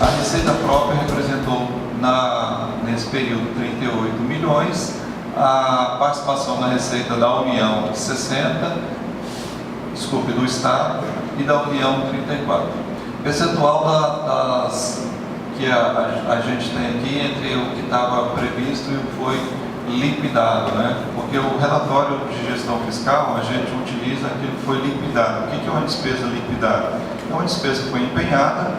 A receita própria representou nesse período 38 milhões, a participação na receita da União 60, do Estado, e da União 34. Percentual que a gente tem aqui entre o que estava previsto e o que foi liquidado, né? Porque o relatório de gestão fiscal, a gente utiliza aquilo que foi liquidado. O que é uma despesa liquidada? É uma despesa que foi empenhada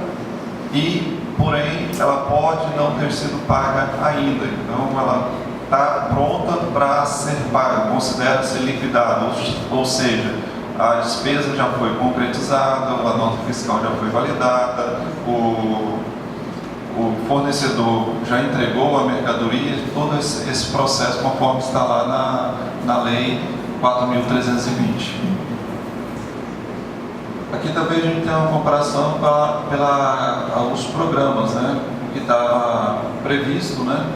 e, porém, ela pode não ter sido paga ainda. Então, ela está pronta para ser paga, considera-se liquidada, ou seja, a despesa já foi concretizada, a nota fiscal já foi validada, o fornecedor já entregou a mercadoria, todo esse processo conforme está lá na Lei 4.320. Aqui também a gente tem uma comparação pelos programas, né? O que estava previsto, né?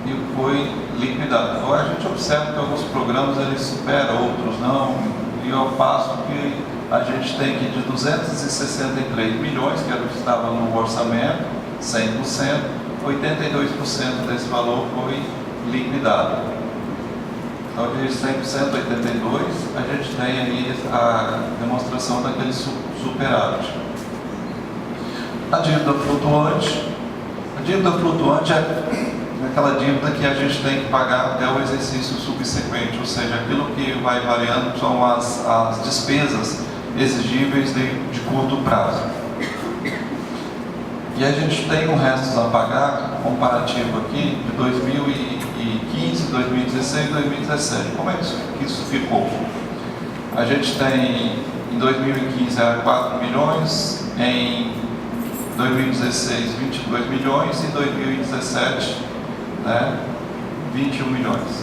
E o que foi liquidado. Então a gente observa que alguns programas eles superam, outros não, e ao passo que a gente tem aqui de 263 milhões, que era o que estava no orçamento, 100%, 82% desse valor foi liquidado. Então, de 100%, 82%, a gente tem aí a demonstração daquele superávit. A dívida flutuante. A dívida flutuante é aquela dívida que a gente tem que pagar até o exercício subsequente, ou seja, aquilo que vai variando são as despesas exigíveis de curto prazo. E a gente tem um restos a pagar comparativo aqui de 2015, 2016 e 2017. Como é que isso ficou? A gente tem, em 2015 era 4 milhões, em 2016 22 milhões e em 2017 21 milhões.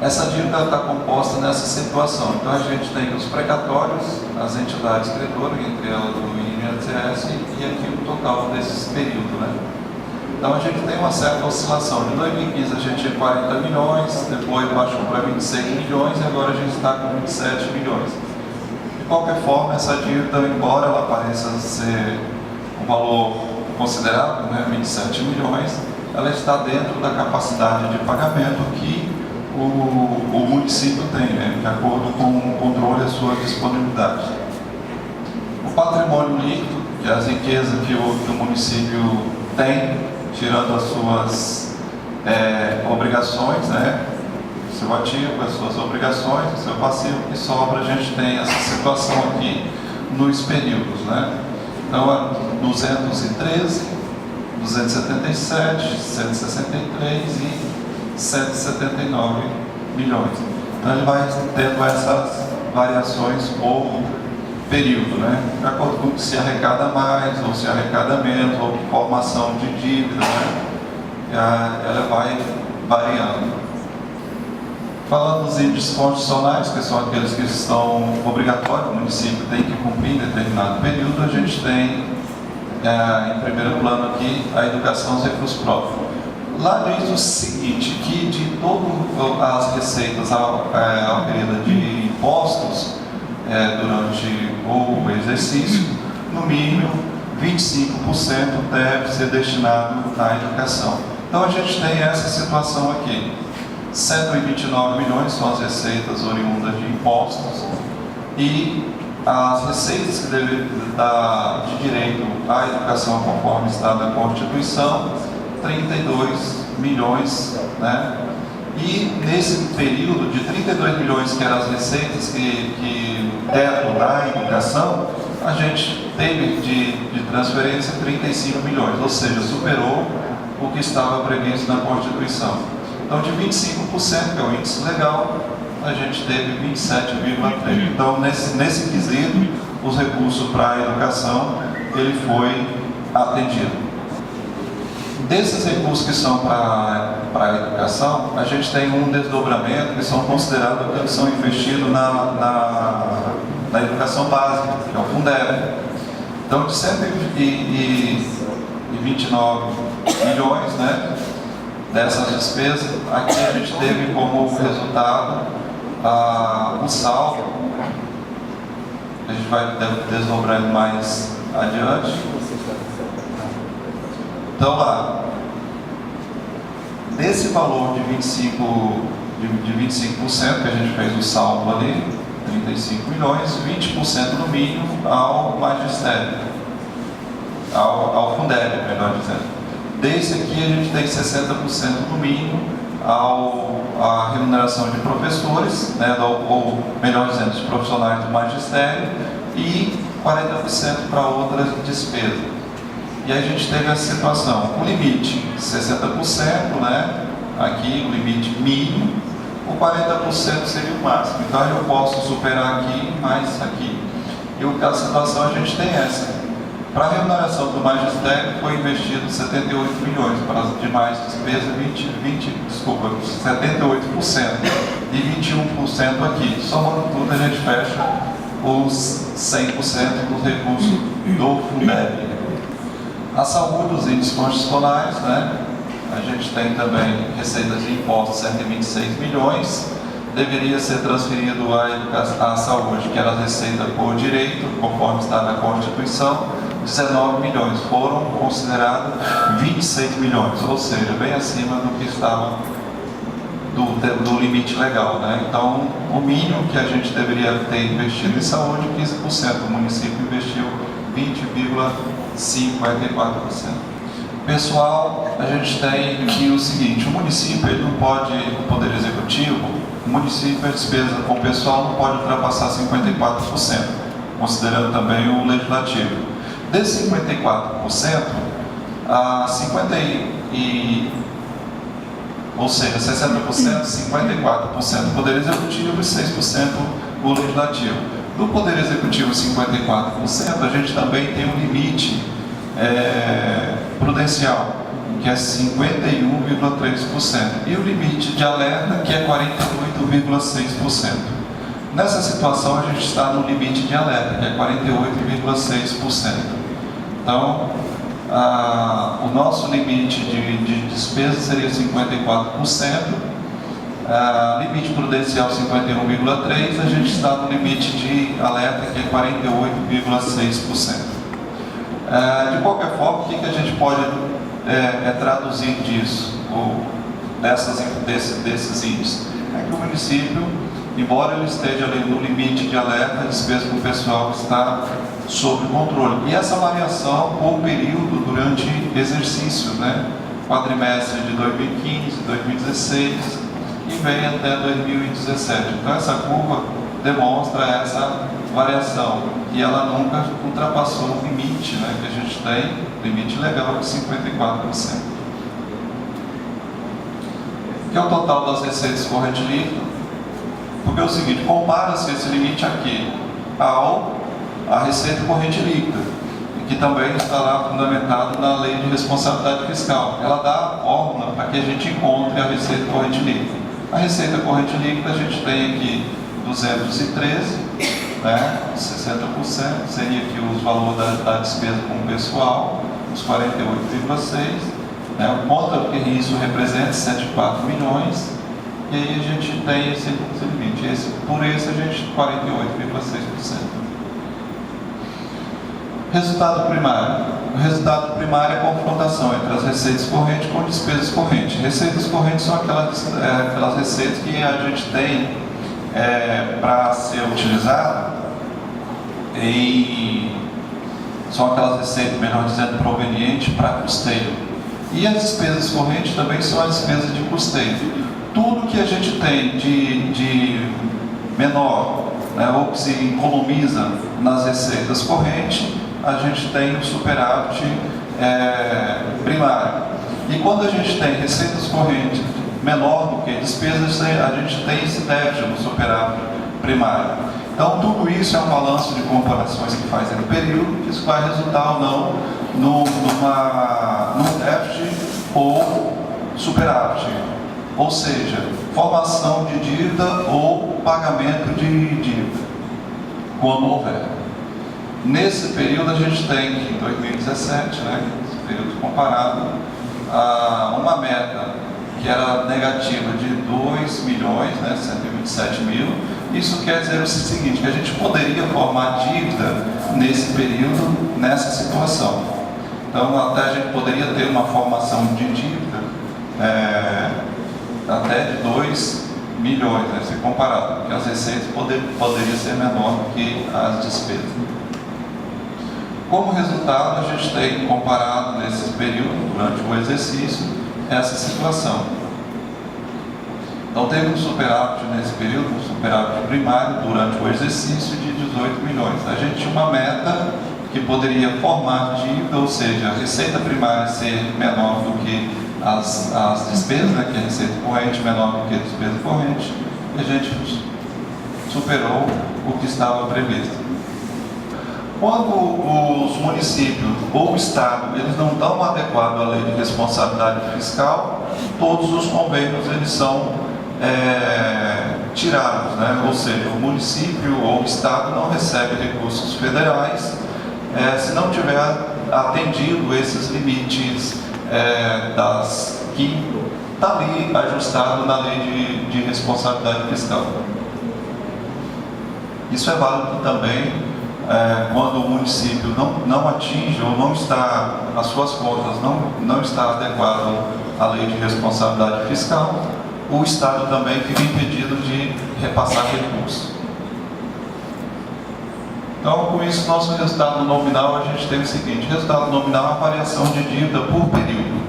Essa dívida está composta nessa situação. Então a gente tem os precatórios, as entidades creditoras, entre elas o INSS, e aqui o total desses períodos, né? Então a gente tem uma certa oscilação. De 2015 a gente tinha 40 milhões, depois baixou para 26 milhões e agora a gente está com 27 milhões. De qualquer forma, essa dívida, embora ela pareça ser um valor considerável, né, 27 milhões, ela está dentro da capacidade de pagamento que o município tem, né, de acordo com o controle e a sua disponibilidade. O patrimônio líquido, que é as riquezas que o município tem, tirando as suas obrigações, né, seu ativo, as suas obrigações, o seu passivo, que sobra, a gente tem essa situação aqui nos períodos, né? Então, é 213, 277, 163 e 179 milhões. Então ele vai tendo essas variações por período, né? De acordo com se arrecada mais ou se arrecada menos, ou formação de dívida, né? Ela vai variando. Falando dos índices constitucionais, que são aqueles que são obrigatórios, o município tem que cumprir em determinado período, a gente tem em primeiro plano aqui a educação e os recursos próprios. Lá diz o seguinte, que de todas as receitas auferidas de impostos durante o exercício, no mínimo 25% deve ser destinado à educação. Então a gente tem essa situação aqui. 129 milhões são as receitas oriundas de impostos e as receitas que devem dar de direito à educação conforme está na Constituição, 32 milhões, né? E nesse período de 32 milhões que eram as receitas que teto da educação, a gente teve de transferência 35 milhões, ou seja, superou o que estava previsto na Constituição. Então, de 25%, que é o índice legal, a gente teve 27,3%. Então, nesse quesito, os recursos para a educação, ele foi atendido. Desses recursos que são para a educação, a gente tem um desdobramento que são considerados que eles são investidos na educação básica, que é o Fundeb. Então, de 129 milhões, né, dessas despesas, aqui a gente teve como resultado um saldo. A gente vai desdobrar mais adiante. Então lá, desse valor de 25% que a gente fez o saldo ali, 35 milhões, 20% no mínimo ao magistério, ao Fundeb, melhor dizendo. Desse aqui a gente tem 60% no mínimo à remuneração de professores, né, ou melhor dizendo, dos profissionais do magistério, e 40% para outras despesas. E aí a gente teve essa situação, o limite 60%, né, aqui o limite mínimo, o 40% seria o máximo. Então eu posso superar aqui, mais aqui. E a situação a gente tem essa. Para a remuneração do magistério foi investido 78 milhões, para as demais despesas 78% e 21% aqui. Somando tudo a gente fecha os 100% dos recursos do Fundeb. A saúde, os índices escolares, né? A gente tem também receitas de impostos, 126 milhões. Deveria ser transferido à saúde, que era receita por direito, conforme está na Constituição, 19 milhões. Foram considerados 26 milhões, ou seja, bem acima do que estava do limite legal, né? Então, o mínimo que a gente deveria ter investido em saúde, 15%. O município investiu 20,54%. Pessoal, a gente tem aqui o seguinte, o município ele não pode, o Poder Executivo, o município, a despesa com o pessoal não pode ultrapassar 54%, considerando também o Legislativo. Desses 54%, ou seja, 60%, 54% do Poder Executivo e 6% o Legislativo. Do Poder Executivo, 54%, a gente também tem um limite prudencial, que é 51,3%, e o limite de alerta, que é 48,6%. Nessa situação, a gente está no limite de alerta, que é 48,6%. Então, o nosso limite de despesa seria 54%, limite prudencial 51,3%, a gente está no limite de alerta, que é 48,6%. De qualquer forma, o que a gente pode traduzir disso, desses índices? É que o município, embora ele esteja ali no limite de alerta, a despesa com o pessoal está sob controle. E essa variação por período durante exercícios, né? Quadrimestre de 2015, 2016 e vem até 2017. Então essa curva demonstra essa variação e ela nunca ultrapassou o limite, né, que a gente tem, limite legal de 54%. Que é o total das receitas corrente líquida, porque é o seguinte, compara-se esse limite aqui à receita corrente líquida, que também está lá fundamentado na Lei de Responsabilidade Fiscal. Ela dá a fórmula para que a gente encontre a receita corrente líquida. A receita corrente líquida a gente tem aqui 213, né, 60%, seria aqui os valores da despesa com o pessoal, os 48,6%, né, o quanto que isso representa, 104 milhões, e aí a gente tem esse limite, por esse a gente 48,6%. Resultado primário. O resultado primário é a confrontação entre as receitas correntes com despesas correntes. Receitas correntes são aquelas receitas que a gente tem para ser utilizada são aquelas receitas, melhor dizendo, provenientes para custeio. E as despesas correntes também são as despesas de custeio. Tudo que a gente tem de menor, né, ou que se economiza nas receitas correntes, a gente tem o superávit primário. E quando a gente tem receitas correntes menor do que despesas, a gente tem esse déficit no superávit primário. Então, tudo isso é um balanço de comparações que faz no período, que isso vai resultar ou não num déficit ou superávit. Ou seja, formação de dívida ou pagamento de dívida, quando houver. Nesse período, a gente tem, em 2017, né, esse período comparado, uma meta que era negativa de 2 milhões, né, 127 mil, Isso quer dizer o seguinte, que a gente poderia formar dívida nesse período, nessa situação. Então, até a gente poderia ter uma formação de dívida até de 2 milhões, né, se comparado, porque as receitas poderiam ser menor do que as despesas. Como resultado, a gente tem comparado nesse período, durante o exercício, essa situação. Então, teve um superávit nesse período, um superávit primário, durante o exercício, de 18 milhões. A gente tinha uma meta que poderia formar dívida, ou seja, a receita primária ser menor do que as despesas, né, que a receita corrente menor do que a despesa corrente, e a gente superou o que estava previsto. Quando os municípios ou o Estado eles não estão adequados à lei de responsabilidade fiscal, todos os convênios eles são tirados, né? Ou seja, o município ou o Estado não recebe recursos federais se não tiver atendido esses limites que está ali ajustado na lei de responsabilidade fiscal. Isso é válido também quando o município não atinge ou não está, as suas contas não está adequado à lei de responsabilidade fiscal, o Estado também fica impedido de repassar recursos. Então, com isso, nosso resultado nominal, a gente tem o seguinte: resultado nominal é a variação de dívida por período.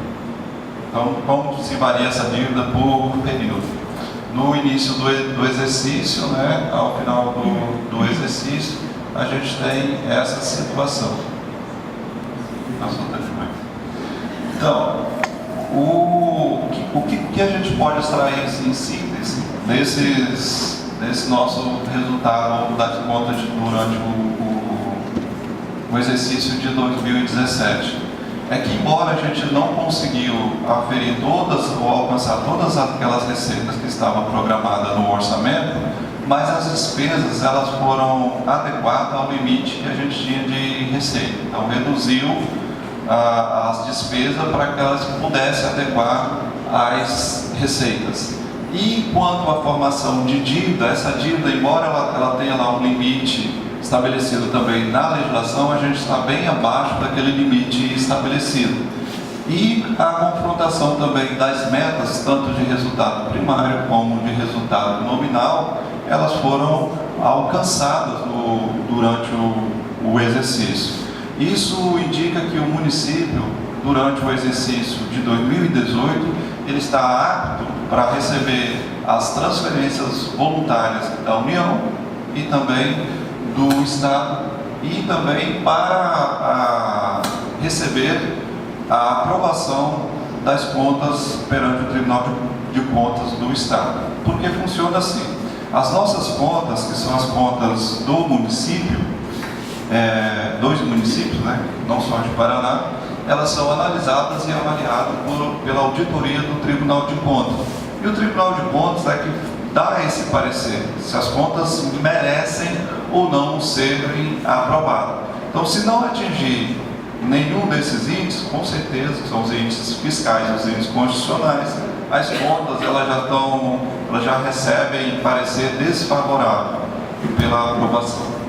Então, como se varia essa dívida por período? No início do exercício, né, ao final do exercício, a gente tem essa situação. Então, o que a gente pode extrair em síntese desse nosso resultado das contas durante o exercício de 2017? É que, embora a gente não conseguiu aferir todas ou alcançar todas aquelas receitas que estavam programadas no orçamento, mas as despesas elas foram adequadas ao limite que a gente tinha de receita. Então, reduziu as despesas para que elas pudessem adequar às receitas. E quanto à formação de dívida, essa dívida, embora ela tenha lá um limite estabelecido também na legislação, a gente está bem abaixo daquele limite estabelecido. E a confrontação também das metas, tanto de resultado primário como de resultado nominal, elas foram alcançadas durante o exercício. Isso indica que o município, durante o exercício de 2018, ele está apto para receber as transferências voluntárias da União e também do Estado, e também para receber a aprovação das contas perante o Tribunal de Contas do Estado. Porque funciona assim: as nossas contas, que são as contas do município, dos municípios, né, não só de Paraná, elas são analisadas e avaliadas pela auditoria do Tribunal de Contas. E o Tribunal de Contas é que dá esse parecer, se as contas merecem ou não serem aprovadas. Então, se não atingir nenhum desses índices, com certeza, que são os índices fiscais, os índices constitucionais, as contas elas já recebem parecer desfavorável pela aprovação.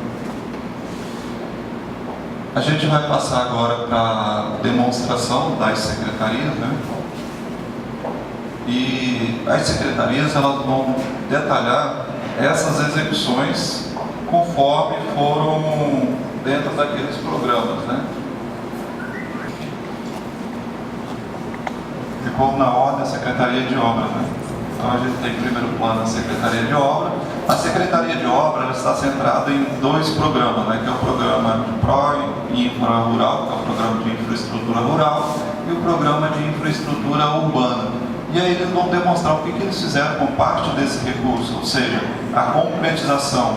A gente vai passar agora para a demonstração das secretarias, né? E as secretarias elas vão detalhar essas execuções conforme foram dentro daqueles programas, né? Ficou na ordem a Secretaria de Obras, né? Então a gente tem em primeiro plano a Secretaria de Obras. A Secretaria de Obras ela está centrada em 2 programas, né? Que é o programa de PRO Infra Rural, que é o programa de infraestrutura rural, e o programa de infraestrutura urbana. E aí eles vão demonstrar o que eles fizeram com parte desse recurso, ou seja, a concretização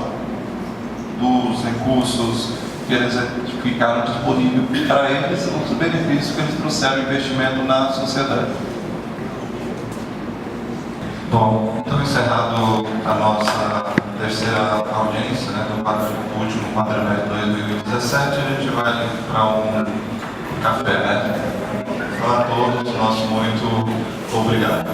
dos recursos que eles ficaram disponíveis para eles, os benefícios que eles trouxeram investimento na sociedade. Bom, então encerrado a nossa terceira audiência, né, do último quadrimestre de 2017, a gente vai para um café, né? Para todos, nosso muito obrigado.